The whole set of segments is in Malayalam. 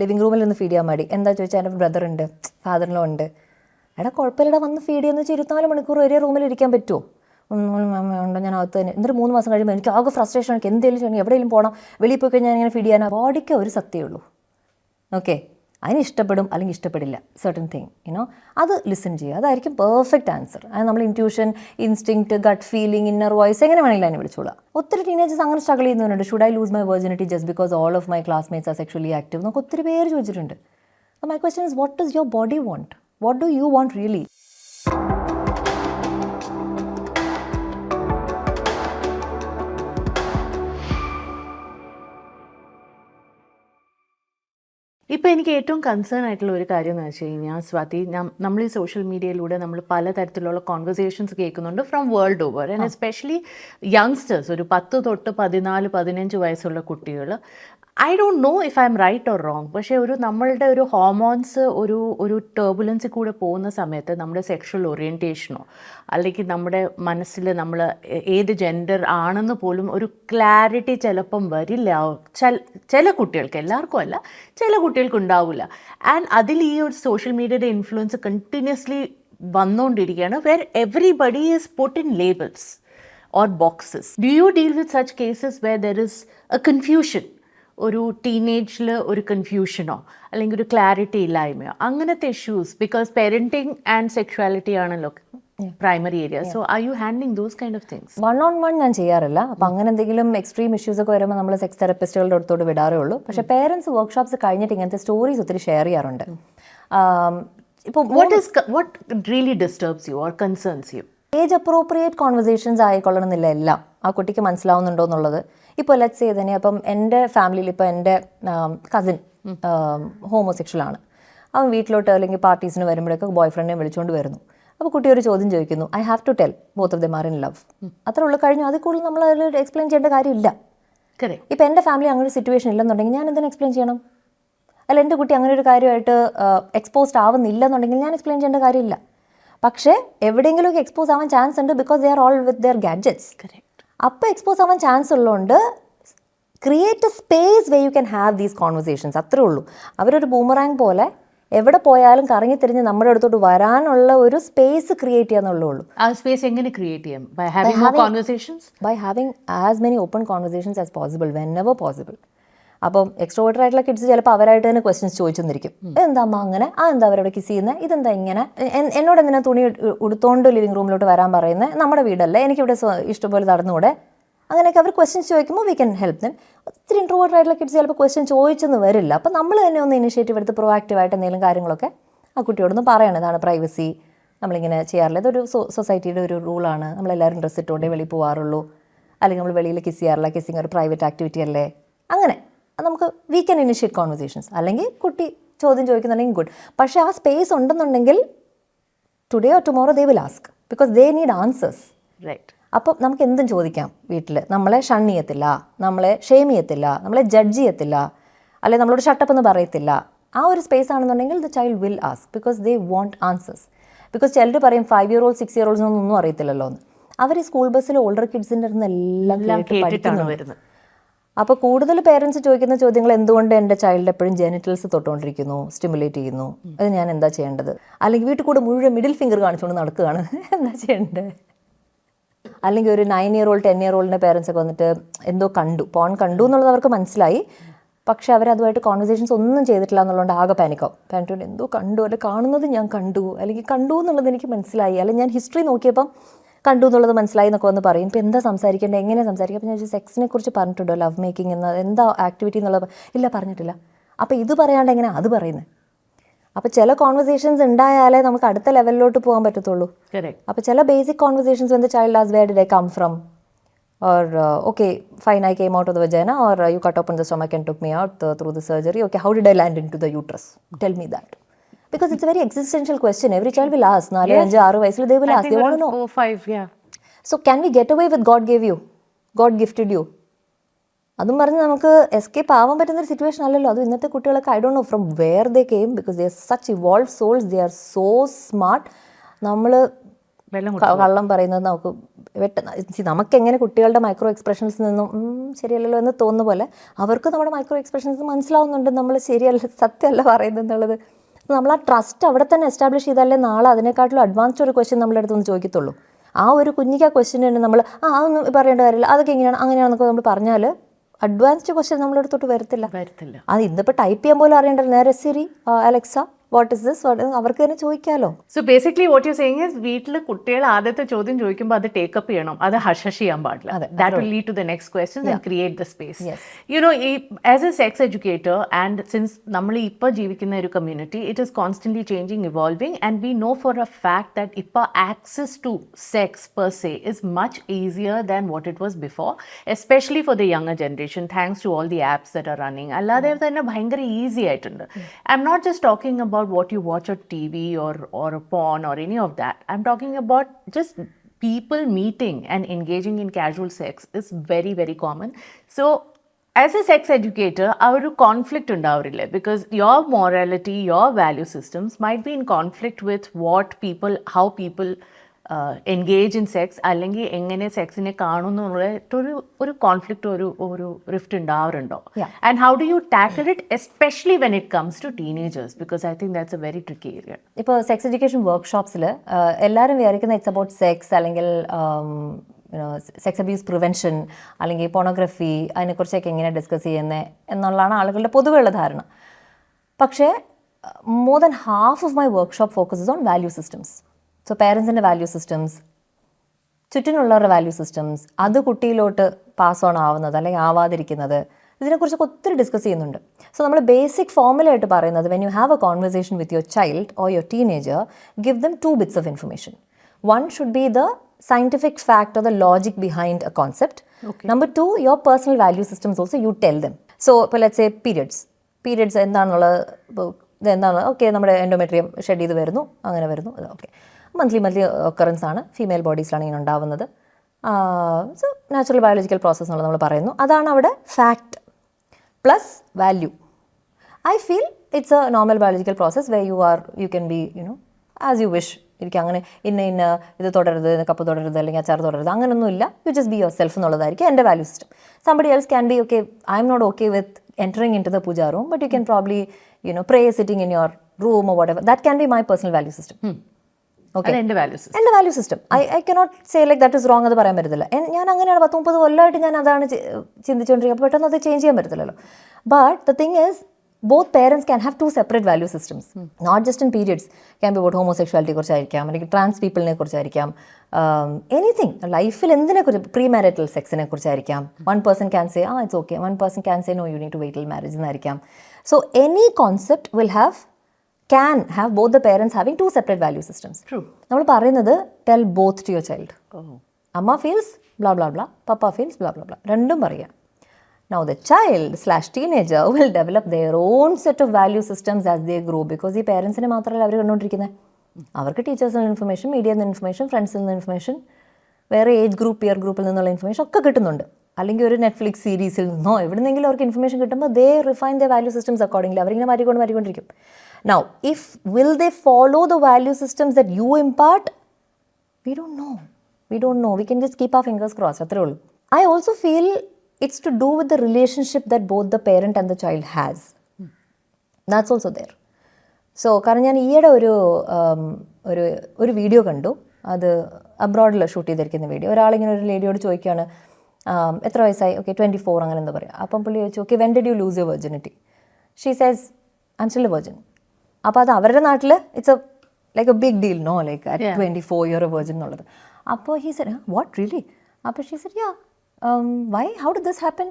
ലിവിങ് റൂമിൽ നിന്ന് ഫീഡ് ചെയ്യാൻ മടി. എന്താ ചോദിച്ചാൽ എൻ്റെ ബ്രദറുണ്ട്, ഫാദറിനോ ഉണ്ട്. എടാ കുഴപ്പമില്ലടാ, വന്ന് ഫീഡ് ചെയ്യുന്ന വെച്ചാൽ 24 മണിക്കൂർ ഒരേ റൂമിൽ ഇരിക്കാൻ പറ്റുമോ? ഉണ്ടോ, ഞാൻ അകത്ത് തന്നെ. എന്നിട്ട് 3 മാസം കഴിയുമ്പോൾ എനിക്ക് ആകെ ഫ്രസ്ട്രേഷൻ, എനിക്ക് എന്തെങ്കിലും ചെയ്യണം, എവിടെയെങ്കിലും പോകണം, വെളിയിൽ പോയി കഴിഞ്ഞാൽ ഇങ്ങനെ ഫീഡ് ചെയ്യാനോ. ബോഡിക്ക് ഒരു സത്യമുള്ളൂ. ഓക്കെ, അതിന് ഇഷ്ടപ്പെടും അല്ലെങ്കിൽ ഇഷ്ടപ്പെടില്ല സർട്ടൻ തിങ്, യുനോ. അത് ലിസൺ ചെയ്യുക, അതായിരിക്കും പെർഫെക്റ്റ് ആൻസർ. അത് നമ്മൾ intuition, instinct, gut feeling, inner voice എങ്ങനെ വേണമെങ്കിലും അതിനെ വിളിച്ചോളാം. ഒത്തിരി ടീനേജേഴ്സ് അങ്ങനെ സ്ട്രഗിൾ ചെയ്യുന്നവരുണ്ട്. Should I lose my virginity just because all of my classmates are sexually active എന്നൊക്കെ ഒത്തിരി പേര് ചോദിച്ചിട്ടുണ്ട്. So my question is, what does your body want? What do you want really? ഇപ്പോൾ എനിക്ക് ഏറ്റവും കൺസേൺ ആയിട്ടുള്ള ഒരു കാര്യം എന്ന് വെച്ച് കഴിഞ്ഞാൽ സ്വാതി, നമ്മൾ ഈ സോഷ്യൽ മീഡിയയിലൂടെ നമ്മൾ പലതരത്തിലുള്ള കോൺവെർസേഷൻസ് കേൾക്കുന്നുണ്ട് from world over, and especially youngsters, ഒരു 10 തൊട്ട് 14, 15 വയസ്സുള്ള കുട്ടികൾ. I don't know if I'm right or wrong, പക്ഷേ നമ്മളുടെ ഒരു ഹോർമോൺസ് ഒരു ടർബുലൻസിൽ കൂടെ പോകുന്ന സമയത്ത് നമ്മുടെ സെക്ഷൽ ഓറിയൻറ്റേഷനോ അല്ലെങ്കിൽ നമ്മുടെ മനസ്സിൽ നമ്മൾ ഏത് ജെൻഡർ ആണെന്ന് പോലും ഒരു ക്ലാരിറ്റി ചിലപ്പം വരില്ല. ചില കുട്ടികൾക്ക്, എല്ലാവർക്കും അല്ല, ചില കുട്ടികൾക്ക് ഉണ്ടാവില്ല. ആൻഡ് അതിൽ ഈ ഒരു സോഷ്യൽ മീഡിയയുടെ ഇൻഫ്ലുവൻസ് കണ്ടിന്യൂസ്ലി വന്നുകൊണ്ടിരിക്കുകയാണ്, where everybody is put in labels or boxes. Do you deal with such cases where there is a confusion, ഒരു ടീനേജിൽ ഒരു കൺഫ്യൂഷനോ അല്ലെങ്കിൽ ഒരു ക്ലാരിറ്റി ഇല്ലായ്മയോ, അങ്ങനത്തെ issues? Because parenting and sexuality ആണല്ലോ primary area. So are you handling those kind of things? 1-on-1 ഞാൻ ചെയ്യാറില്ല. അപ്പം അങ്ങനെ എന്തെങ്കിലും എക്സ്ട്രീം ഇഷ്യൂസ് ഒക്കെ വരുമ്പോൾ നമ്മൾ സെക്സ് തെറപ്പിസ്റ്റുകളുടെ അടുത്തോട്ട് വിടാറേ ഉള്ളൂ. പക്ഷേ പേരൻസ് വർക്ക്ഷോപ്സ് കഴിഞ്ഞിട്ട് ഇങ്ങനത്തെ സ്റ്റോറീസ് ഒത്തിരി ഷെയർ ചെയ്യാറുണ്ട്. ഇപ്പോൾ what really disturbs you or concerns you? Age appropriate conversations ആയിക്കൊള്ളണമെന്നില്ല എല്ലാം. ആ കുട്ടിക്ക് മനസ്സിലാവുന്നുണ്ടോ എന്നുള്ളത്. ഇപ്പോൾ ലെറ്റ്സ് സേ തന്നെ, അപ്പം എൻ്റെ ഫാമിലിയിൽ ഇപ്പോൾ എൻ്റെ കസിൻ ഹോമോസെക്ഷൽ ആണ്. അവൻ വീട്ടിലോട്ട് അല്ലെങ്കിൽ പാർട്ടീസിന് വരുമ്പോഴൊക്കെ ബോയ് ഫ്രണ്ടിനെ വിളിച്ചുകൊണ്ട് വരുന്നു. അപ്പോൾ കുട്ടി ഒരു ചോദ്യം ചോദിക്കുന്നു, I have to tell both of them are in love. അത്രേ ഉള്ളൂ, കഴിഞ്ഞു. അതിൽ കൂടുതൽ നമ്മൾ അതിൽ എക്സ്പ്ലെയിൻ ചെയ്യേണ്ട കാര്യമില്ല. ഇപ്പോൾ എൻ്റെ ഫാമിലി അങ്ങനെ ഒരു സിറ്റുവേഷൻ ഇല്ലെന്നുണ്ടെങ്കിൽ ഞാൻ എന്തിനാ എക്സ്പ്ലെയിൻ ചെയ്യണം? അല്ല, എൻ്റെ കുട്ടി അങ്ങനെ ഒരു കാര്യമായിട്ട് എക്സ്പോസ്ഡ് ആവുന്നില്ലെന്നുണ്ടെങ്കിൽ ഞാൻ എക്സ്പ്ലെയിൻ ചെയ്യേണ്ട കാര്യമില്ല. പക്ഷേ എവിടെയെങ്കിലുമൊക്കെ എക്സ്പോസ് ആവാൻ ചാൻസ് ഉണ്ട്, because they are all with their gadgets. അപ്പോൾ എക്സ്പോസ് ആവാൻ ചാൻസ് ഉള്ളതുകൊണ്ട് create A space way you can have these conversations. അത്രേ ഉള്ളൂ. അവരൊരു ബൂമറാങ് പോലെ എവിടെ പോയാലും കറങ്ങി തിരിഞ്ഞ് നമ്മുടെ അടുത്തോട്ട് വരാനുള്ള ഒരു സ്പേസ് ക്രിയേറ്റ് ചെയ്യാന്നുള്ളൂ. ആ സ്പേസ് എങ്ങനെ ക്രിയേറ്റ് ചെയ്യാം? By having more conversations, by having as many open conversations as possible whenever possible. അപ്പം എക്സ്ട്രോവേർട്ടഡ് ആയിട്ടുള്ള കിഡ്സ് ചിലപ്പോൾ അവരായിട്ട് തന്നെ ക്വസ്റ്റ്യൻസ് ചോദിച്ചെന്നിരിക്കും. എന്താ അമ്മ അങ്ങനെ, എന്താ അവരവിടെ കിസ് ചെയ്യുന്നത്, ഇതെന്താ ഇങ്ങനെ, എന്നോട് എന്തിനാ തുണി ഉടുത്തോണ്ട് ലിവിംഗ് റൂമിലോട്ട് വരാൻ പറയുന്നത്, നമ്മുടെ വീടല്ലേ, എനിക്കിവിടെ ഇഷ്ടംപോലെ നടന്നുകൂടെ, അങ്ങനെയൊക്കെ അവർ ക്വസ്റ്റ്യൻസ് ചോദിക്കുമ്പോൾ വി ക്യാൻ ഹെൽപ്പ് ദം. ഒത്തിരി ഇൻട്രോവേർട്ടഡ് ആയിട്ടുള്ള കിഡ്സ് ചിലപ്പോൾ ക്വസ്റ്റ്യൻ ചോദിച്ചെന്ന് വരില്ല. അപ്പം നമ്മൾ തന്നെ ഒന്ന് ഇനിഷ്യേറ്റീവ് എടുത്ത് പ്രൊആക്റ്റീവായിട്ട് എന്തെങ്കിലും കാര്യങ്ങളൊക്കെ ആ കുട്ടിയോടൊന്ന് പറയണം. ഇതാണ് പ്രൈവസി, നമ്മളിങ്ങനെ ചെയ്യാറില്ല, ഇതൊരു സൊസൈറ്റിയുടെ ഒരു റൂളാണ്, നമ്മളെല്ലാവരും ഡ്രസ്സ് ഇട്ടുകൊണ്ടേ വെളിയിൽ പോകാറുള്ളൂ, അല്ലെങ്കിൽ നമ്മൾ വെളിയിൽ കിസ് ചെയ്യാറില്ല, കിസ്സിങ് ഒരു പ്രൈവറ്റ് ആക്ടിവിറ്റി അല്ലേ, അങ്ങനെ നമുക്ക് വി ക്യാൻ ഇനിഷ്യേറ്റ് കോൺവെർസേഷൻസ്. അല്ലെങ്കിൽ കുട്ടി ചോദ്യം ചോദിക്കുന്നുണ്ടെങ്കിൽ ഗുഡ്. പക്ഷേ ആ സ്പേസ് ഉണ്ടെന്നുണ്ടെങ്കിൽ today or tomorrow they will ask, because they need answers. Right. അപ്പം നമുക്ക് എന്തും ചോദിക്കാം വീട്ടിൽ. നമ്മളെ ഷൺ ചെയ്യത്തില്ല, നമ്മളെ ഷെയിം ചെയ്യത്തില്ല, നമ്മളെ ജഡ്ജ് ചെയ്യത്തില്ല, അല്ലെങ്കിൽ നമ്മളോട് ഷട്ടപ്പ് എന്ന് പറയത്തില്ല. ആ ഒരു സ്പേസ് ആണെന്നുണ്ടെങ്കിൽ the child will ask, because they want answers. Because ചിലർ പറയും 5-year-old 6-year-olds ഒന്നും അറിയത്തില്ലല്ലോ എന്ന്. അവർ ഈ സ്കൂൾ ബസ്സിൽ ഓൾഡർ കിഡ്സിൻ്റെ അടുത്ത് എല്ലാം കേട്ടിട്ടാണ് വരുന്നത്. അപ്പോൾ കൂടുതൽ പേരൻസ് ചോദിക്കുന്ന ചോദ്യങ്ങൾ, എന്തുകൊണ്ട് എൻ്റെ ചൈൽഡ് എപ്പോഴും ജെനിറ്റൽസ് തൊട്ടുകൊണ്ടിരിക്കുന്നു, സ്റ്റിമുലേറ്റ് ചെയ്യുന്നു, അത് ഞാൻ എന്താ ചെയ്യേണ്ടത്? അല്ലെങ്കിൽ വീട്ടിൽ കൂടെ മുഴുവൻ മിഡിൽ ഫിംഗർ കാണിച്ചുകൊണ്ട് നടക്കുകയാണ്, എന്താ ചെയ്യേണ്ടത്? അല്ലെങ്കിൽ ഒരു 9-year-old 10-year-oldൻ്റെ പേരൻസ് ഒക്കെ വന്നിട്ട് എന്തോ പോൺ കണ്ടു എന്നുള്ളത് അവർക്ക് മനസ്സിലായി, പക്ഷെ അവരതുമായിട്ട് കോൺവെർസേഷൻസ് ഒന്നും ചെയ്തിട്ടില്ല എന്നുള്ളതുകൊണ്ട് ആകെ പാനിക്കാവും. പാനിക്കോണ്ട് എന്തോ കണ്ടു, അല്ലെങ്കിൽ കാണുന്നത് ഞാൻ കണ്ടു, അല്ലെങ്കിൽ കണ്ടു എന്നുള്ളത് എനിക്ക് മനസ്സിലായി, അല്ലെങ്കിൽ ഞാൻ ഹിസ്റ്ററി നോക്കിയപ്പം കണ്ടു എന്നുള്ളത് മനസ്സിലായി എന്നൊക്കെ വന്ന് പറയും. ഇപ്പോൾ എന്താ സംസാരിക്കേണ്ടത്, എങ്ങനെ സംസാരിക്കുക? അപ്പോൾ ഞാൻ സെക്സിനെ കുറിച്ച് പറഞ്ഞിട്ടുണ്ടോ, ലവ് മേക്കിംഗ് എന്ന എന്താ ആക്ടിവിറ്റി എന്നുള്ളത് ഇല്ല പറഞ്ഞിട്ടില്ല. അപ്പോൾ ഇത് പറയാണ്ട് എങ്ങനെ അത് പറയുന്നത്? അപ്പോൾ ചില കോൺവെർസേഷൻസ് ഉണ്ടായാലേ നമുക്ക് അടുത്ത ലെവലിലോട്ട് പോകാൻ പറ്റത്തുള്ളൂ. അപ്പോൾ ചില basic conversations when the child ആസ് where did I come from, or okay fine I came out of the vagina, or you cut open the stomach and took me out through the surgery, okay how did I land into the uterus, tell me that, because it's a very existential question every child will ask. 4 5 6 vayasile they will ask, they want to know 4 5 yeah. So can we get away with God gave you, God gifted you, അതും പറഞ്ഞ് നമുക്ക് എസ്കേപ്പ് ആവാൻ പറ്റുന്നൊരു സിറ്റുവേഷൻ അല്ലല്ലോ. അതും ഇന്നത്തെ കുട്ടികളൊക്കെ I don't know from where they came, because they are such evolve souls, they are so smart. നമ്മൾ കള്ളം പറയുന്നത് നമുക്ക് നമുക്കെങ്ങനെ കുട്ടികളുടെ മൈക്രോ എക്സ്പ്രഷൻസിൽ നിന്നും ശരിയല്ലല്ലോ എന്ന് തോന്നുന്ന പോലെ അവർക്ക് നമ്മുടെ മൈക്രോ എക്സ്പ്രഷൻസ് മനസ്സിലാവുന്നുണ്ട് നമ്മൾ ശരിയല്ല സത്യമല്ല പറയുന്നത് എന്നുള്ളത്. നമ്മൾ ആ ട്രസ്റ്റ് അവിടെ തന്നെ എസ്റ്റാബ്ലിഷ് ചെയ്താലേ നാളെ അതിനെക്കാട്ടിലും അഡ്വാൻസ്ഡ് ഒരു ക്വസ്റ്റ്യൻ നമ്മുടെ അടുത്തൊന്ന് ചോദിക്കത്തുള്ളൂ. ആ ഒരു കുഞ്ഞിക്ക് ആ ക്വസ്റ്റ്യൻ തന്നെ നമ്മൾ അതൊന്നും പറയേണ്ട കാര്യമില്ല, അതൊക്കെ എങ്ങനെയാണ് അങ്ങനെയാണെന്നൊക്കെ നമ്മൾ പറഞ്ഞാൽ അഡ്വാൻസ്ഡ് ക്വസ്റ്റ്യൻ നമ്മുടെ അടുത്തോട്ട് വരത്തില്ല. അത് ഇന്നിപ്പോൾ ടൈപ്പ് ചെയ്യാൻ പോലും അറിയേണ്ടത്, നേരെ Siri Alexa what is this അവർക്ക് തന്നെ ചോദിക്കാമല്ലോ. So basically what you saying is വീട്ടിൽ കുട്ടികൾ ആദ്യത്തെ ചോദ്യം ചോദിക്കുമ്പോൾ അത് ടേക്കപ്പ് ചെയ്യണം, അത് ഹഷ് ചെയ്യാൻ പാടില്ല. That will lead to the next questions and create the space. You know, as a sex educator and since നമ്മൾ ഇപ്പോൾ ജീവിക്കുന്ന ഒരു community, it is constantly changing, evolving, and we know for a fact that ഇപ്പോൾ access to sex per se is much easier than what it was before, especially for the younger generation, thanks to all the apps that are running. അല്ലാതെ തന്നെ ഭയങ്കര ഈസി ആയിട്ടുണ്ട്. I'm not just talking about what you watch on TV or a porn or any of that. I'm talking about just people meeting and engaging in casual sex is very, very common. So as a sex educator, our conflict undavarille, because your morality, your value systems might be in conflict with how people engage in sex, അല്ലെങ്കിൽ എങ്ങനെ സെക്സിനെ കാണുന്നുള്ള ഒരു കോൺഫ്ലിക്റ്റ്, ഒരു റിഫ്റ്റ് ഉണ്ടാവാറുണ്ടോ? And how do you tackle it, especially when it comes to teenagers, because I think that's a very tricky area. ഇപ്പോൾ സെക്സ് എഡ്യൂക്കേഷൻ വർക്ക്ഷോപ്സിൽ എല്ലാവരും വിചാരിക്കുന്ന ഇറ്റ്സ് അബൌട്ട് സെക്സ്, അല്ലെങ്കിൽ സെക്സ് അബ്യൂസ് പ്രിവെൻഷൻ, അല്ലെങ്കിൽ പോണോഗ്രഫി, അതിനെക്കുറിച്ചൊക്കെ എങ്ങനെ ഡിസ്കസ് ചെയ്യുന്നത് എന്നുള്ളതാണ് ആളുകളുടെ പൊതുവെയുള്ള ധാരണ. പക്ഷേ more than half of my workshop focuses on value systems. So പേരൻസിൻ്റെ വാല്യൂ സിസ്റ്റംസ്, ചുറ്റിനുള്ളവരുടെ വാല്യൂ സിസ്റ്റംസ്, അത് കുട്ടിയിലോട്ട് പാസ് ഓൺ ആവുന്നത് അല്ലെങ്കിൽ ആവാതിരിക്കുന്നത്, ഇതിനെക്കുറിച്ചൊക്കെ ഒത്തിരി ഡിസ്കസ് ചെയ്യുന്നുണ്ട്. സോ നമ്മൾ ബേസിക് ഫോർമുലയായിട്ട് പറയുന്നത്, when you have A conversation with your child or your teenager, give them 2 bits of information. One should be the scientific fact or the logic behind a concept. Number 2, your personal value systems also you tell them. So let's say periods എന്താണെന്നുള്ളത്, ഇതെന്താണ്, ഓക്കെ നമ്മുടെ എൻഡോമെട്രിയം ഷെഡ് ചെയ്ത് വരുന്നു, അങ്ങനെ വരുന്നു, ഓക്കെ മന്ത്ലി ഒക്കറൻസ് ആണ്, ഫീമെയിൽ ബോഡീസിലാണ് ഇങ്ങനെ ഉണ്ടാവുന്നത്. സോ നാച്ചുറൽ ബയോളജിക്കൽ പ്രോസസ്സ് എന്നുള്ളത് നമ്മൾ പറയുന്നു. അതാണ് അവിടെ fact plus value. I feel it's A normal biological process way you can be as you wish. എനിക്ക് അങ്ങനെ ഇന്ന ഇത് തുടരുത്, കപ്പ് തുടരുത്, അല്ലെങ്കിൽ അച്ചാർ തുടരുത്, അങ്ങനെയൊന്നുമില്ല. You just be yourself എന്നുള്ളതായിരിക്കും എൻ്റെ value system. Somebody else can be okay, I'm not okay with entering into the puja room, but you can probably pray sitting in your room or whatever. That can be my personal value system. Okay, എൻ്റെ value system. I cannot say like that is wrong, അത് പറയാൻ പറ്റത്തില്ല. ഞാൻ അങ്ങനെയാണ് 10-30 കൊല്ലമായിട്ട് ഞാൻ അതാണ് ചിന്തിച്ചുകൊണ്ടിരിക്കുക. പെട്ടെന്ന് അത് ചേഞ്ച് ചെയ്യാൻ പറ്റത്തില്ലല്ലോ. But the thing is, both parents can have 2 separate value systems, not just in periods. Can be about homosexuality കുറിച്ചായിരിക്കാം, അല്ലെങ്കിൽ ട്രാൻസ് പീപ്പിളിനെ കുറിച്ചായിരിക്കാം, എനിത്തിങ് ലൈഫിൽ എന്തിനെ കുറിച്ച്, പ്രീ മാരിറ്റൽ സെക്സിനെ കുറിച്ചായിരിക്കാം. One person can say it's okay, one person can say no, you need to wait till marriage എന്നായിരിക്കാം. So any concept can have both the parents having 2 separate value systems. True. നമ്മൾ പറയുന്നത് tell both to your child. അമ്മ feels blah blah blah, papa feels blah blah blah, രണ്ടും പറയാം. Now the child/teenager will develop their own set of value systems as they grow, because ഈ പേരൻസിനെ മാത്രമല്ല അവർ കണ്ടുകൊണ്ടിരിക്കുന്നത്. അവർക്ക് ടീച്ചേഴ്സിൽ നിന്ന് ഇൻഫർമേഷൻ, മീഡിയയിൽ നിന്ന് ഇൻഫർമേഷൻ, ഫ്രണ്ട്സിൽ നിന്ന് ഇൻഫർമേഷൻ, വേറെ ഏജ് ഗ്രൂപ്പ്, പിയർ ഗ്രൂപ്പിൽ നിന്നുള്ള ഇൻഫർമേഷൻ ഒക്കെ കിട്ടുന്നുണ്ട്. അല്ലെങ്കിൽ ഒരു നെറ്റ്ഫ്ലിക്സ് സീരീസിൽ നിന്നോ എവിടെന്നെങ്കിലും അവർക്ക് ഇൻഫർമേഷൻ കിട്ടുമ്പോൾ they refine the value systems accordingly. അവരിങ്ങനെ മാറ്റിക്കൊണ്ടിരിക്കും. Now, will they follow the value systems that you impart? We don't know. We can just keep our fingers crossed. അത്രേ ഉള്ളൂ. I also feel it's to do with the relationship that both the parent and the child has. That's also there. So, കാരണം ഞാൻ ഈയിടെ ഒരു വീഡിയോ കണ്ടു. അത് അബ്രോഡിൽ ഷൂട്ട് ചെയ്തിരിക്കുന്ന വീഡിയോ. ഒരാളിങ്ങനെ ഒരു ലേഡിയോട് ചോദിക്കുകയാണ്, എത്ര വയസ്സായി? ഓക്കെ 24 അങ്ങനെ എന്താ പറയുക. അപ്പം പുള്ളി ചോദിച്ചു, okay when did you lose your virginity? She says I'm still a virgin. അപ്പോൾ അത് അവരുടെ നാട്ടിൽ it's a big deal, no like at 24 you are a virgin എന്നുള്ളത്. അപ്പോൾ ഹീ സെഡ് വാട്ട് റിയലി? അപ്പോൾ she said why? How did this happen?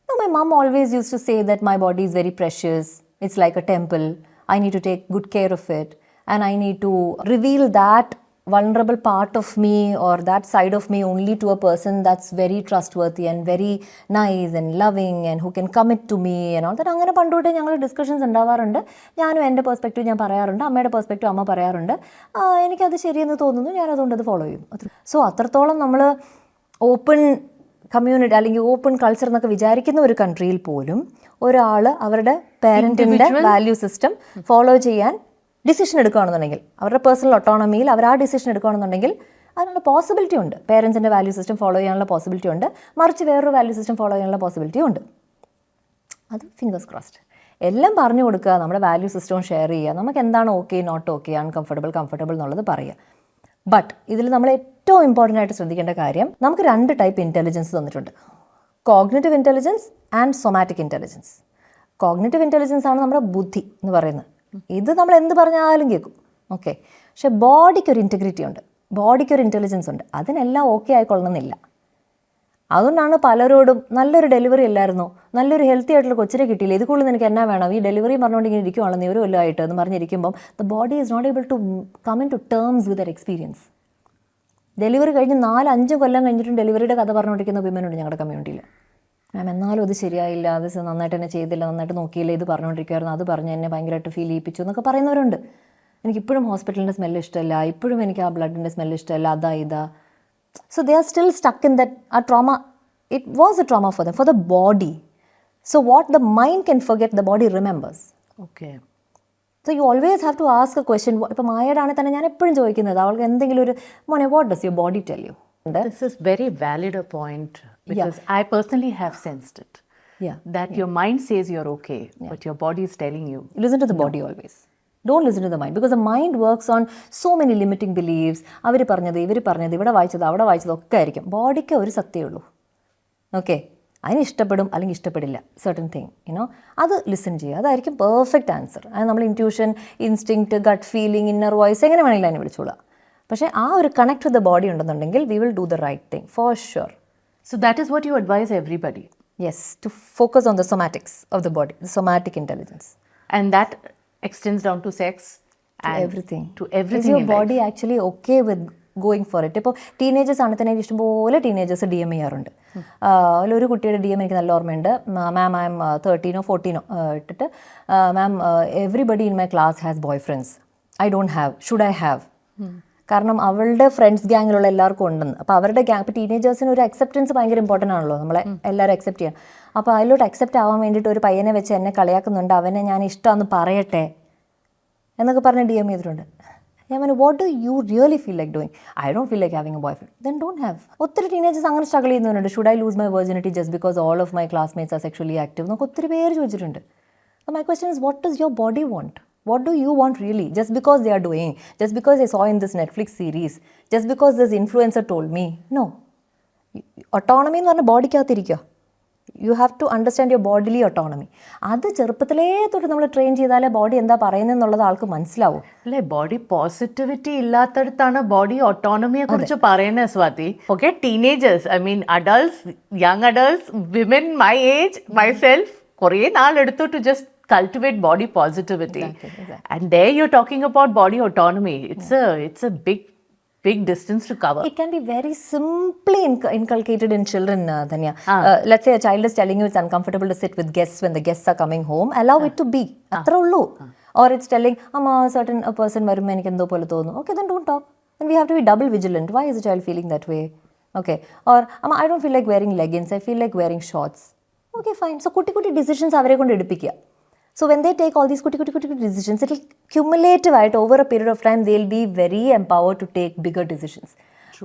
No, my mom always used to say that my body is very precious. It's like a temple. I need to take good care of it. And I need to reveal that vulnerable part of me or that side of me only to a person that's very trustworthy and very nice and loving and who can commit to me and all that. അങ്ങനെ പണ്ടോട്ടേ ഞങ്ങൾ ഡിസ്കഷൻസ് ഉണ്ടാവാറുണ്ട്. ഞാനും എൻ്റെ പെർസ്പെക്റ്റീവ് ഞാൻ പറയാറുണ്ട്, അമ്മയുടെ പെർസ്പെക്റ്റീവ് അമ്മ പറയാറുണ്ട്. എനിക്കത് ശരിയെന്ന് തോന്നുന്നു, ഞാനതുകൊണ്ട് അത് ഫോളോ ചെയ്യും. സോ അത്രത്തോളം നമ്മൾ ഓപ്പൺ കമ്മ്യൂണിറ്റി അല്ലെങ്കിൽ ഓപ്പൺ കൾച്ചർ എന്നൊക്കെ വിചാരിക്കുന്ന ഒരു കൺട്രിയിൽ പോലും ഒരാൾ അവരുടെ പാരൻറ്റിൻ്റെ വാല്യൂ സിസ്റ്റം ഫോളോ ചെയ്യാൻ ഡിസിഷൻ എടുക്കുകയാണെന്നുണ്ടെങ്കിൽ, അവരുടെ പേഴ്സണൽ ഓട്ടോണമിയിൽ അവർ ആ ഡിസിഷൻ എടുക്കുകയാണെന്നുണ്ടെങ്കിൽ അതിനുള്ള പോസിബിലിറ്റി ഉണ്ട്. പേരൻസിൻ്റെ വാല്യൂ സിസ്റ്റം ഫോളോ ചെയ്യാനുള്ള പോസിബിലിറ്റി ഉണ്ട്, മറിച്ച് വേറൊരു വാല്യൂ സിസ്റ്റം ഫോളോ ചെയ്യാനുള്ള പോസിബിലിറ്റി ഉണ്ട്. അത് ഫിംഗേഴ്സ് ക്രോസ്ഡ്. എല്ലാം പറഞ്ഞു കൊടുക്കുക, നമ്മുടെ വാല്യൂ സിസ്റ്റവും ഷെയർ ചെയ്യുക, നമുക്ക് എന്താണ് okay, not okay, uncomfortable, comfortable എന്നുള്ളത് പറയുക. ബട്ട് ഇതിൽ നമ്മൾ ഏറ്റവും ഇമ്പോർട്ടൻ്റ് ആയിട്ട് ശ്രദ്ധിക്കേണ്ട കാര്യം, നമുക്ക് 2 ടൈപ്പ് ഇൻ്റലിജൻസ് തന്നിട്ടുണ്ട്. Cognitive intelligence and somatic intelligence. Cognitive intelligence ആണ് നമ്മുടെ ബുദ്ധി എന്ന് പറയുന്നത്. ഇത് നമ്മൾ എന്ത് പറഞ്ഞാലും കേൾക്കും, ഓക്കെ. പക്ഷേ ബോഡിക്കൊരു ഇൻറ്റഗ്രിറ്റി ഉണ്ട്, ബോഡിക്കൊരു ഇൻ്റലിജൻസ് ഉണ്ട്. അതിനെല്ലാം ഓക്കെ ആയിക്കൊള്ളണമെന്നില്ല. അതുകൊണ്ടാണ് പലരോടും നല്ലൊരു ഡെലിവറി അല്ലായിരുന്നോ, നല്ലൊരു ഹെൽത്തി ആയിട്ടുള്ള കൊച്ചിനെ കിട്ടിയില്ല, ഇത് കൂടുതൽ എനിക്ക് എന്നാ വേണം, ഈ ഡെലിവറി പറഞ്ഞുകൊണ്ട് ഇങ്ങനെ ഇരിക്കുവാണെന്ന് ഒരു കൊല്ലമായിട്ട് എന്ന് പറഞ്ഞിരിക്കുമ്പം the body is not able to come into terms with their experience. Delivery കഴിഞ്ഞ് 4-5 കൊല്ലം കഴിഞ്ഞിട്ടും ഡെലിവറിയുടെ കഥ പറഞ്ഞുകൊണ്ടിരിക്കുന്ന വിമനുണ്ട് ഞങ്ങളുടെ കമ്മ്യൂണിറ്റിയിൽ. മാം എന്നാലും അത് ശരിയായില്ല, അത് നന്നായിട്ട് തന്നെ ചെയ്തില്ല, നന്നായിട്ട് നോക്കിയില്ല, ഇത് പറഞ്ഞുകൊണ്ടിരിക്കുമായിരുന്നു, അത് പറഞ്ഞ് എന്നെ ഭയങ്കരമായിട്ട് ഫീൽ ചെയ്യിപ്പിച്ചു എന്നൊക്കെ പറയുന്നവരുണ്ട്. എനിക്കിപ്പോഴും ഹോസ്പിറ്റലിൻ്റെ സ്മെല്ല് ഇഷ്ടമല്ല, ഇപ്പോഴും എനിക്ക് ആ ബ്ലഡിൻ്റെ സ്മെല്ല് ഇഷ്ടമല്ല, അതാ ഇതാ. So they are still stuck in that trauma. It was a trauma for them, for the body. So what the mind can forget, the body remembers. Okay. So you always have to ask a question. ഇപ്പോൾ മായയുടെയാണെങ്കിൽ തന്നെ ഞാൻ എപ്പോഴും ചോദിക്കുന്നത്, അവൾക്ക് എന്തെങ്കിലും ഒരു മോനെ, what does your body tell you? This is very valid a point, because I personally have sensed it. That your mind says you're okay, but your body is telling you. Listen to the body always. Don't listen to the mind, because the mind works on so many limiting beliefs. അവർ പറഞ്ഞത്, ഇവർ പറഞ്ഞത്, ഇവിടെ വായിച്ചത്, അവിടെ വായിച്ചത് ഒക്കെ ആയിരിക്കും. ബോഡിക്ക് ഒരു സത്യമേ ഉള്ളൂ, ഓക്കെ. അതിന് ഇഷ്ടപ്പെടും അല്ലെങ്കിൽ ഇഷ്ടപ്പെടില്ല, സർട്ടൻ തിങ്, യുനോ. അത് ലിസൺ ചെയ്യുക, അതായിരിക്കും പെർഫെക്റ്റ് ആൻസർ. അത് നമ്മൾ intuition, instinct, gut feeling, inner voice, എങ്ങനെ വേണമെങ്കിലും അതിനെ വിളിച്ചോളാം. പക്ഷേ ആ ഒരു കണക്ട് വിത്ത് ദ ബോഡി ഉണ്ടെന്നുണ്ടെങ്കിൽ we will do the right thing for sure. So that is what you advise everybody. Yes, to focus on the somatics of the body, the somatic intelligence. And that extends down to sex and everything. To everything. Is your in body life actually okay with going for it? ഇപ്പോൾ ടീനേജേഴ്സ് ആണ് തന്നെ ഇഷ്ടംപോലെ ടീനേജേഴ്സ് DM ചെയ്യാറുണ്ട്. അതിലൊരു കുട്ടിയുടെ DM എനിക്ക് നല്ല ഓർമ്മയുണ്ട്. മാം ഐ എം 13 or 14 ഇട്ടിട്ട്, ma'am everybody in my class has boyfriends, I don't have, should I have? കാരണം അവളുടെ ഫ്രണ്ട്സ് ഗ്യാങ്ങിലുള്ള എല്ലാവർക്കും ഉണ്ടെന്ന്. അപ്പോൾ അവരുടെ ഗ്യാങ്, ഇപ്പോൾ ടീനേജേഴ്സിന് ഒരു അക്സെപ്റ്റൻസ് ഭയങ്കര ഇമ്പോർട്ടൻ്റ് ആണല്ലോ, നമ്മളെ എല്ലാവരും അക്സെപ്റ്റ് ചെയ്യാൻ. അപ്പോൾ അതിലോട്ട് അക്സെപ്റ്റ് ആവാൻ വേണ്ടിയിട്ട് ഒരു പയ്യനെ വെച്ച് എന്നെ കളിയാക്കുന്നുണ്ട്, അവനെ ഞാൻ ഇഷ്ടമാണെന്ന് പറയട്ടെ എന്നൊക്കെ പറഞ്ഞ് DM ചെയ്തിട്ടുണ്ട്. ഞാൻ പറഞ്ഞു, what do you really feel like doing? I don't feel like having a boyfriend, then don't have. ഒത്തിരി ടീനേജേഴ്സ് അങ്ങനെ സ്ട്രഗിൾ ചെയ്യുന്നവരുണ്ട്. Should I lose my virginity just because all of my classmates are sexually active എന്നൊക്കെ ഒത്തിരി പേര് ചോദിച്ചിട്ടുണ്ട്. My question is, what does your body want? What do you want really? Just because they are doing, just because I saw in this Netflix series, just because this influencer told me? No. Autonomy എന്ന് പറഞ്ഞാൽ ബോഡിക്കകത്തിരിക്കുക. You have to understand your bodily autonomy. അത് ചെറുപ്പത്തിലേ തൊട്ട് നമ്മൾ ട്രെയിൻ ചെയ്താലേ ബോഡി എന്താ പറയുന്നതെന്നുള്ളത് ആൾക്ക് മനസ്സിലാവും. അല്ലേ, ബോഡി പോസിറ്റിവിറ്റി ഇല്ലാത്തടത്താണ് ബോഡി ഓട്ടോണമിയെ കുറിച്ച് പറയുന്നത്. Swathi, okay, teenagers, I mean adults, young adults, women my age, myself, കുറേ നാളെടുത്തു to just cultivate body positivity. Exactly. And there you're talking about body autonomy. It's a big distance to cover. It can be very simply inculcated in children, Dhanya. Let's say a child is telling you it's uncomfortable to sit with guests when the guests are coming home. Allow it to be. Athra ullu. Or it's telling, a person varum enikku endho pole thonu. Okay, then don't talk. Then we have to be double vigilant. Why is the child feeling that way? Okay. Or I don't feel like wearing leggings. I feel like wearing shorts. Okay, fine. So kutti decisions avare kondu edupikka. So when they take all these kutti decisions, it will cumulative ആയിട്ട് over a period of time they'll be very empowered to take bigger decisions.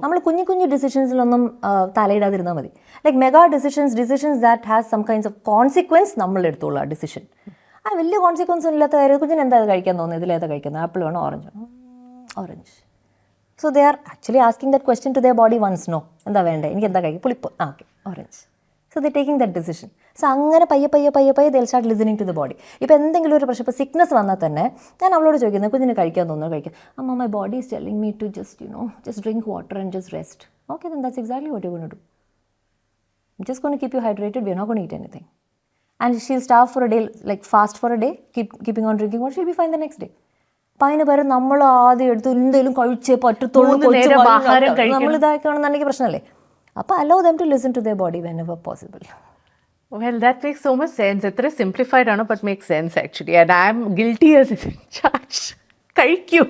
നമ്മൾ കുഞ്ഞു ഡിസിഷൻസിലൊന്നും തലയിടാതിരുന്നാൽ മതി. Like mega decisions that has some kinds of consequence നമ്മൾ എടുത്തോളൂ ആ ഡിസിഷൻ. വലിയ കോൺസിക്വൻസ് ഇല്ലാത്ത കാര്യം കുഞ്ഞിന് എന്താ കഴിക്കാൻ തോന്നുന്നത്, ഇതിലേതാ കഴിക്കുന്നത്, ആപ്പിൾ വേണോ ഓറഞ്ച് വേണോ, orange. So they are actually asking that question to their body ones. No, എന്താ വേണ്ടേ, എനിക്ക് എന്താ കഴിക്കും, പുളിപ്പ്, okay, orange. So they're taking that decision. So അങ്ങനെ പയ്യെ they'll start listening to the body. ഇപ്പോൾ എന്തെങ്കിലും ഒരു പ്രശ്നം, ഇപ്പോൾ സിക്നസ് വന്നാൽ തന്നെ ഞാൻ അവളോട് ചോദിക്കുന്നത്, കുഞ്ഞിന് കഴിക്കാൻ തോന്നുന്നു, കഴിക്കാം. My body is telling me to just drink water and just rest. Okay, then that's exactly what you're going to do. I'm just going to keep you hydrated. We're not going to eat anything. And she'll starve for a day, like fast for a day, keeping on drinking water. She'll be fine the next day. അപ്പം അതിന് പകരം നമ്മൾ ആദ്യം എടുത്ത് എന്തെങ്കിലും കഴിച്ചേ പറ്റത്തുള്ളൂ, നമ്മൾ ഇതാക്കുകയാണെന്നുണ്ടെങ്കിൽ പ്രശ്നമല്ലേ. അപ്പോൾ allow them to listen to their body whenever possible. Well, that makes so much sense. It's very simplified, but makes sense actually. And I am guilty as charged. കഴിക്കൂ,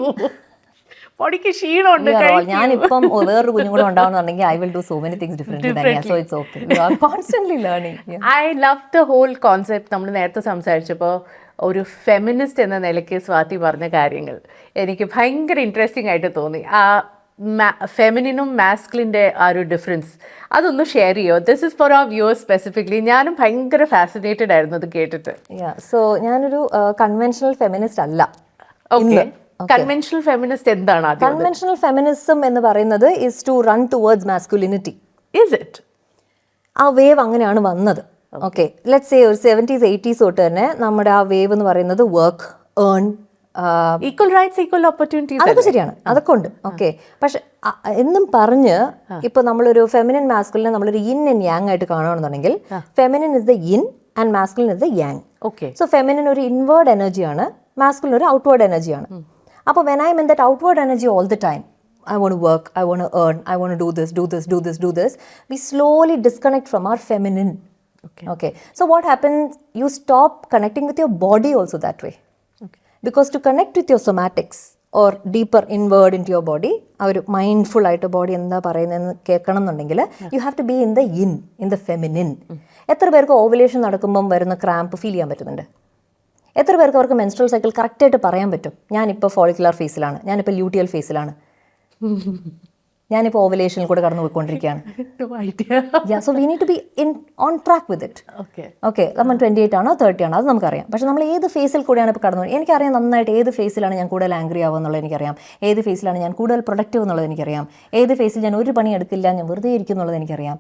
ബോഡിക്ക് ക്ഷീണമുണ്ട്. ഞാനിപ്പം വേറൊരു കുഞ്ഞും കൂടെ ഉണ്ടാവുന്നുണ്ടെങ്കിൽ I will do so many things differently. So it's okay. We are constantly learning. I love the whole concept. നമ്മൾ നേരത്തെ സംസാരിച്ചപ്പോൾ ഒരു ഫെമിനിസ്റ്റ് എന്ന നിലയ്ക്ക് സ്വാതി പറഞ്ഞ കാര്യങ്ങൾ എനിക്ക് ഭയങ്കര ഇൻട്രസ്റ്റിംഗ് ആയിട്ട് തോന്നി. ഫെമിനിനും മാസ്കുലിൻ്റെ ആ ഒരു ഡിഫറൻസ് അതൊന്ന് ഷെയർ ചെയ്യോ? This is for our viewers specifically. ഞാനും ഭയങ്കര ഫാസിനേറ്റഡ് ആയിരുന്നു അത് കേട്ടിട്ട്. സോ ഞാനൊരു കൺവെൻഷണൽ ഫെമിനിസ്റ്റ് അല്ല. ഓക്കെ, കൺവെൻഷണൽ ഫെമിനിസ്റ്റ് എന്താണ്? കൺവെൻഷണൽ ഫെമിനിസം എന്ന് പറയുന്നത് is to run towards masculinity. Is it? ആ വേവ് അങ്ങനെയാണ് വന്നത്. ഓക്കെ, ലെറ്റ്സ് സേ ഒരു 70s 80s തൊട്ട് തന്നെ നമ്മുടെ ആ വേവ് എന്ന് പറയുന്നത് work, earn, equal rights, equal opportunities, അതൊക്കെ ശരിയാണ്, അതൊക്കെ ഉണ്ട്. ഓക്കെ, പക്ഷെ എന്നും പറഞ്ഞ് ഇപ്പൊ നമ്മളൊരു ഫെമിനിൻ മാസ്കുലിനെ നമ്മളൊരു ഇൻ ആൻഡ് യാങ് ആയിട്ട് കാണുകയാണെന്നുണ്ടെങ്കിൽ feminine is the yin and masculine is the yang. Okay, so feminine ഒരു ഇൻവേർഡ് എനർജിയാണ്, മാസ്കുലിൻ ഒരു ഔട്ട്വേർഡ് എനർജിയാണ്. അപ്പോൾ when I'm in that outward energy all the time, I want to work, I want to earn, I want to do this, do this, do this, do this, we slowly disconnect from our feminine. Okay. So what happens, you stop connecting with your body also that way. Okay. Because to connect with your somatics or deeper inward into your body, our mindful ആയിട്ട് ബോഡി എന്താ പറയുന്നതെന്ന് കേൾക്കണം എന്നുണ്ടെങ്കിൽ you have to be in the feminine. എത്ര പേർക്ക് ഓവുലേഷൻ നടക്കുമ്പം വരുന്ന ക്രാമ്പ് ഫീൽ ചെയ്യാൻ പറ്റുന്നുണ്ട്? എത്ര പേർക്ക് അവർക്ക് മെൻസ്ട്രൽ സൈക്കിൾ കറക്റ്റായിട്ട് പറയാൻ പറ്റും? ഞാനിപ്പോൾ ഫോളിക്കുലർ ഫേസിലാണ്, ഞാനിപ്പോൾ ലൂട്ടിയൽ ഫേസിലാണ്, ഞാനിപ്പോൾ ഓവുലേഷനിൽ കൂടെ കടന്നു പോയിക്കൊണ്ടിരിക്കുകയാണ്. So we need to be on track with it. Okay, നമ്മൾ 28 ആണോ 30 ആണോ അത് നമുക്കറിയാം. പക്ഷെ നമ്മൾ ഏത് ഫേസിൽ കൂടെയാണ് ഇപ്പോൾ കടന്നു പോകുന്നത്? എനിക്കറിയാം നന്നായിട്ട് ഏത് ഫേസിലാണ് ഞാൻ കൂടുതൽ ആംഗ്രി ആവുക എന്നുള്ളത് എനിക്കറിയാം, ഏത് ഫേസിലാണ് ഞാൻ കൂടുതൽ പ്രൊഡക്റ്റീവ് എന്നുള്ളത് എനിക്കറിയാം, ഏത് ഫേസിൽ ഞാൻ ഒരു പണി എടുക്കില്ല, ഞാൻ വെറുതെ ഇരിക്കും എന്നുള്ളത് എനിക്കറിയാം.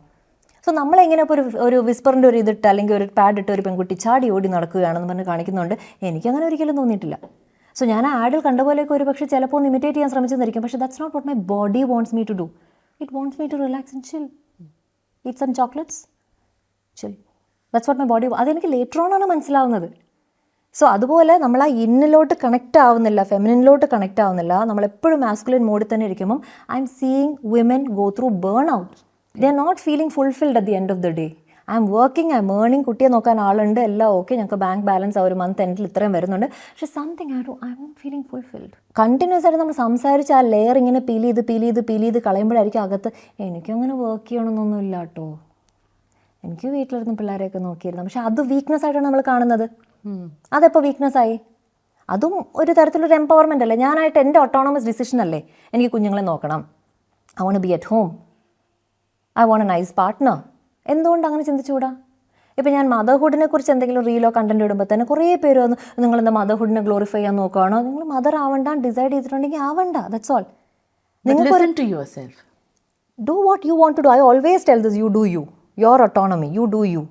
സോ നമ്മളെങ്ങനെ ഇപ്പോൾ ഒരു വിസ്പറിൻ്റെ ഒരു ഇതിട്ട് അല്ലെങ്കിൽ ഒരു പാഡ് ഇട്ട് ഒരു പെൺകുട്ടി ചാടി ഓടി നടക്കുകയാണെന്ന് പറഞ്ഞ് കാണിക്കുന്നുണ്ട്, എനിക്കങ്ങനെ ഒരിക്കലും തോന്നിയിട്ടില്ല. സോ ഞാൻ ആഡിൽ കണ്ട പോലെയൊക്കെ ഒരു പക്ഷേ ചിലപ്പോൾ ഒന്ന് ഇമിറ്റേറ്റ് ചെയ്യാൻ ശ്രമിച്ചെന്നിരിക്കും, പക്ഷേ that's not what my body wants me to do. It wants me to relax and chill, eat some chocolates, chill. That's what my body. അതെനിക്ക് ലേറ്റർ ഓൺ ആണ് മനസ്സിലാവുന്നത്. സോ അതുപോലെ നമ്മൾ ആ ഇന്നിലോട്ട് കണക്റ്റ് ആവുന്നില്ല, ഫെമിനിനിലോട്ട് കണക്റ്റ് ആവുന്നില്ല. നമ്മളെപ്പോഴും മാസ്കുലിൻ മോഡിൽ തന്നെ ഇരിക്കുമ്പം I'm seeing women go through burn out. They are not feeling fulfilled at the end of the day. I'm working, I'm earning, കുട്ടിയെ നോക്കാൻ ആളുണ്ട്, എല്ലാം ഓക്കെ, ഞങ്ങൾക്ക് ബാങ്ക് ബാലൻസ് ആ ഒരു മന്ത് എൻഡിൽ ഇത്രയും വരുന്നുണ്ട്, പക്ഷേ something I M feeling fulfilled. Continuous ആയിട്ട് നമ്മൾ സംസാരിച്ച് ആ ലെയർ ഇങ്ങനെ പീൽ ചെയ്ത് കളയുമ്പോഴായിരിക്കും അകത്ത് എനിക്കങ്ങനെ വർക്ക് ചെയ്യണമെന്നൊന്നും ഇല്ല കേട്ടോ, എനിക്ക് വീട്ടിലിരുന്ന് പിള്ളേരെയൊക്കെ നോക്കിയിരുന്നു. പക്ഷെ അത് വീക്ക്നെസ് ആയിട്ടാണ് നമ്മൾ കാണുന്നത്. അതെപ്പോൾ വീക്ക്നെസ്സായി? അതും ഒരു തരത്തിലൊരു എംപവർമെൻ്റ് അല്ലേ? ഞാനായിട്ട് എൻ്റെ ഓട്ടോണമസ് ഡിസിഷൻ അല്ലേ എനിക്ക് കുഞ്ഞുങ്ങളെ നോക്കണം, I want be at home, I want a nice partner. എന്തുകൊണ്ട് അങ്ങനെ ചിന്തിച്ചുകൂടാ? ഇപ്പം ഞാൻ മദർഹുഡിനെ കുറിച്ച് എന്തെങ്കിലും റീലോ കണ്ടന്റ് ഇടുമ്പോൾ തന്നെ കുറേ പേര് വന്ന് നിങ്ങളെന്താ മദർഹുഡിനെ ഗ്ലോറിഫൈ ചെയ്യാൻ നോക്കുകയാണോ? നിങ്ങൾ മദർ ആവണ്ട ഡിസൈഡ് ചെയ്തിട്ടുണ്ടെങ്കിൽ ആവണ്ട, ദാറ്റ്സ് ഓൾ. നിങ്ങൾ do what you want to do. I always tell this, you do you, your autonomy, you do you.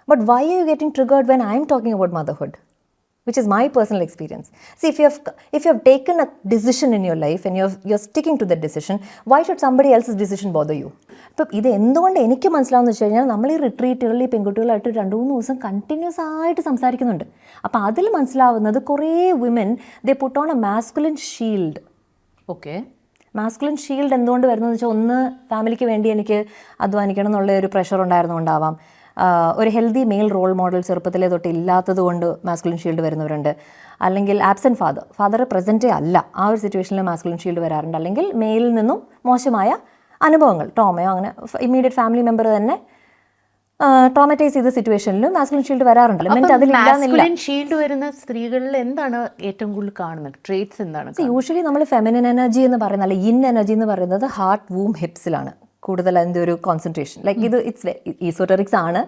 But why are you getting triggered when I'm talking about motherhood, which is my personal experience. See, if you have taken a decision in your life and you're sticking to that decision, why should somebody else's decision bother you? ഇപ്പം ഇത് എന്തുകൊണ്ട് എനിക്ക് മനസ്സിലാവുമെന്ന് വെച്ച് കഴിഞ്ഞാൽ നമ്മൾ ഈ റിട്രീറ്റുകളിൽ ഈ പെൺകുട്ടികളായിട്ട് 2-3 ദിവസം കണ്ടിന്യൂസ് ആയിട്ട് സംസാരിക്കുന്നുണ്ട്. അപ്പോൾ അതിൽ മനസ്സിലാവുന്നത് കുറേ women they put on A masculine shield. Okay, masculine shield എന്തുകൊണ്ട് വരുന്നതെന്ന് വെച്ചാൽ, ഒന്ന് ഫാമിലിക്ക് വേണ്ടി എനിക്ക് അധ്വാനിക്കണം എന്നുള്ള ഒരു പ്രഷർ ഉണ്ടായിരുന്നുകൊണ്ടാവാം, ഒരു ഹെൽത്തി മെയിൽ റോൾ മോഡൽ ചെറുപ്പത്തിലേ തൊട്ട് ഇല്ലാത്തത് കൊണ്ട് മാസ്കുലിൻ ഷീൽഡ് വരുന്നവരുണ്ട്, അല്ലെങ്കിൽ ആബ്സെൻറ്റ് ഫാദർ പ്രസൻറ്റേ അല്ല, ആ ഒരു സിറ്റുവേഷനിൽ മാസ്കുലിൻ ഷീൽഡ് വരാറുണ്ട്, അല്ലെങ്കിൽ മെയിലിൽ നിന്നും മോശമായ അനുഭവങ്ങൾ, ട്രോമയോ അങ്ങനെ ഇമ്മീഡിയറ്റ് ഫാമിലി മെമ്പർ തന്നെ ട്രോമറ്റൈസ് ചെയ്ത സിറ്റുവേഷനിലും മാസ്കുലിൻ ഷീൽഡ് വരാറുണ്ടല്ലോ. മാസ്കുലിൻ ഷീൽഡ് വരുന്ന സ്ത്രീകളിൽ എന്താണ് ഏറ്റവും കൂടുതൽ കാണുന്നത് ട്രേറ്റ്സ് എന്താണ്? യൂഷ്വലി നമ്മൾ ഫെമിനിൻ എനർജി എന്ന് പറയുന്നത്, അല്ല ഇൻ എനർജി എന്ന് പറയുന്നത് ഹാർട്ട്, വൂം, ഹിപ്സിലാണ് കൂടുതൽ അതിൻ്റെ ഒരു കോൺസെൻട്രേഷൻ. ലൈക്ക് ഇത് ഇറ്റ്സ് ഈസോട്ടറിക്സ് ആണ്,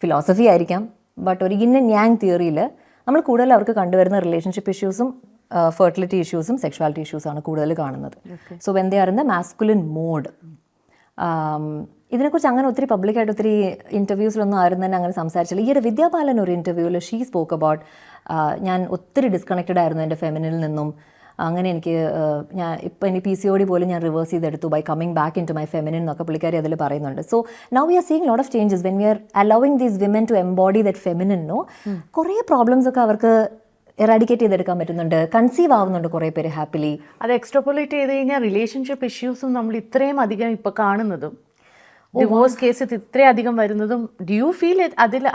ഫിലോസഫി ആയിരിക്കാം, ബട്ട് ഒരു ഇൻ ആൻഡ് യാങ് തിയറിയിൽ നമ്മൾ കൂടുതൽ അവർക്ക് കണ്ടുവരുന്ന റിലേഷൻഷിപ്പ് ഇഷ്യൂസും ഫെർട്ടിലിറ്റി ഇഷ്യൂസും സെക്ഷുവാലിറ്റി ഇഷ്യൂസാണ് കൂടുതൽ കാണുന്നത്. So when they are in the masculine mode. ഇതിനെക്കുറിച്ച് അങ്ങനെ ഒത്തിരി പബ്ലിക്കായിട്ട് ഒത്തിരി ഇൻ്റർവ്യൂസിലൊന്നും ആരും തന്നെ അങ്ങനെ സംസാരിച്ചില്ല. ഈയൊരു വിദ്യാപാലൻ ഒരു ഇൻ്റർവ്യൂവിൽ ഷീ സ്പോക്ക് അബൌട്ട് ഞാൻ ഒത്തിരി ഡിസ്കണക്റ്റഡ് ആയിരുന്നു എൻ്റെ ഫെമിനിൽ നിന്നും, അങ്ങനെ എനിക്ക് ഇപ്പം ഇനി PCOD പോലും ഞാൻ റിവേഴ്സ് ചെയ്തെടുത്തു by coming back into my feminine എന്നൊക്കെ പുള്ളിക്കാരി അതിൽ പറയുന്നുണ്ട്. So now we are seeing lot of changes when we are allowing these women to embody that feminine. കുറേ പ്രോബ്ലംസ് ഒക്കെ അവർക്ക് എറാഡിക്കേറ്റ് ചെയ്തെടുക്കാൻ പറ്റുന്നുണ്ട്, കൺസീവ് ആവുന്നുണ്ട് കുറേ പേര് ഹാപ്പിലി. അത് എക്സ്ട്രാപോലേറ്റ് ചെയ്ത് കഴിഞ്ഞാൽ റിലേഷൻഷിപ്പ് ഇഷ്യൂസും നമ്മൾ ഇത്രയും അധികം ഇപ്പോൾ കാണുന്നതും ഡിവോഴ്സ് കേസ് ഇത്രയധികം വരുന്നതും, ഡു യു ഫീൽ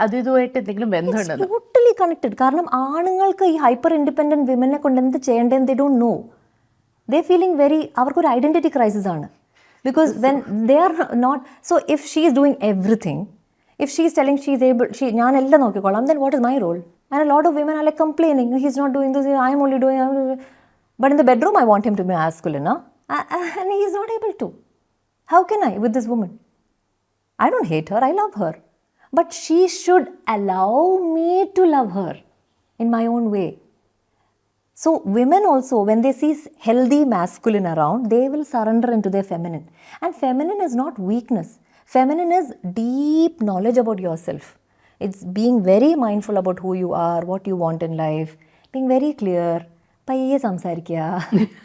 അതുമായിട്ട് എന്തെങ്കിലും ബന്ധമുണ്ട്? Totally connected. കാരണം ആണുങ്ങൾക്ക് ഈ ഹൈപ്പർ ഇൻഡിപെൻഡൻറ്റ് വിമനെ കൊണ്ട് എന്ത് ചെയ്യേണ്ടതെന്ന് they don't know. They feeling very, അവർക്കൊരു ഐഡൻറ്റിറ്റി ക്രൈസിസ് ആണ്. Because when they are not, so if she is doing everything, if she is telling she is able, ഞാൻ എല്ലാം നോക്കിക്കോളാം, then what is my role? And a lot of women are like complaining, he's not doing this, I am only doing, but in the bedroom I want him to be masculine. And he is not able to. How can I with this woman? I don't hate her, I love her. But she should allow me to love her in my own way. So women also, when they see healthy masculine around, they will surrender into their feminine. And feminine is not weakness. Feminine is deep knowledge about yourself. It's being very mindful about who you are, what you want in life, being very clear. പയ്യെ സംസാരിക്കുക,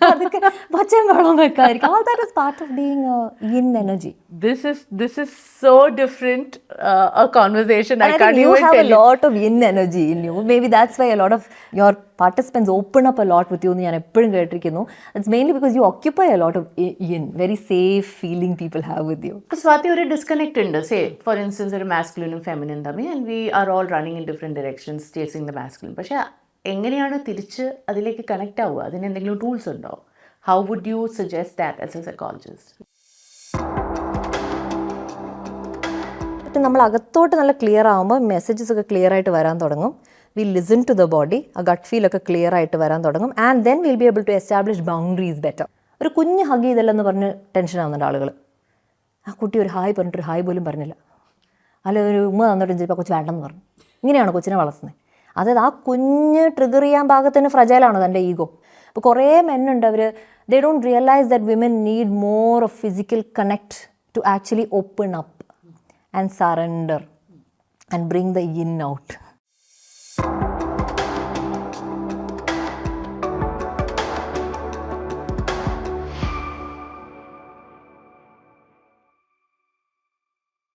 അതൊക്കെ പച്ചയും വെള്ളം വെക്കാതിരിക്കുക. All that is part of being yin energy. This is so different a conversation. I And can't you even have tell a lot of yin energy in you. Maybe that's why a lot of your participants open up a lot with you എന്ന് ഞാൻ എപ്പോഴും കേട്ടിരിക്കുന്നു. It's mainly because you occupy a lot of yin, very safe feeling people have with you. Swathi, ഒരു ഡിസ്കണക്ട് ഉണ്ട്. സേ ഫോർ ഇൻസ്റ്റൻസ് ഒരു മാസ്കുലിനും ഫെമിനിനും തമ്മിൽ, and we are all running in different directions chasing the masculine. പക്ഷേ എങ്ങനെയാണ് തിരിച്ച് അതിലേക്ക് കണക്ട് ആവുക? അതിന് എന്തെങ്കിലും ടൂൾസ് ഉണ്ടോ? How would you suggest that as a psychologist? നമ്മൾ അകത്തോട്ട് നല്ല ക്ലിയർ ആകുമ്പോൾ മെസ്സേജസ് ഒക്കെ ക്ലിയർ ആയിട്ട് വരാൻ തുടങ്ങും. We listen to the body, ആ ഗട്ട് ഫീൽ ഒക്കെ ക്ലിയർ ആയിട്ട് വരാൻ തുടങ്ങും. And then will be able to establish boundaries better. ഒരു കുഞ്ഞ് ഹഗ് ചെയ്തല്ലെന്ന് പറഞ്ഞ് ടെൻഷൻ ആവുന്നുണ്ട് ആളുകൾ. ആ കുട്ടി ഒരു ഹായ് പറഞ്ഞിട്ടൊരു ഹായ് പോലും പറഞ്ഞില്ല, അല്ല ഒരു ഉമ്മ തന്നിട്ട് ചിലപ്പോൾ കൊച്ചു വേണ്ടെന്ന് പറഞ്ഞു. ഇങ്ങനെയാണ് കൊച്ചിനെ വളർത്തുന്നത്. അതായത് ആ കുഞ്ഞ് ട്രിഗർ ചെയ്യാൻ പാകത്തിന് ഫ്രജൈലാണോ തൻ്റെ ഈഗോ. ഇപ്പോൾ കുറേ മെന്നുണ്ട്, അവർ they don't realise that women need more of physical connect to actually open up and surrender and bring the yin out.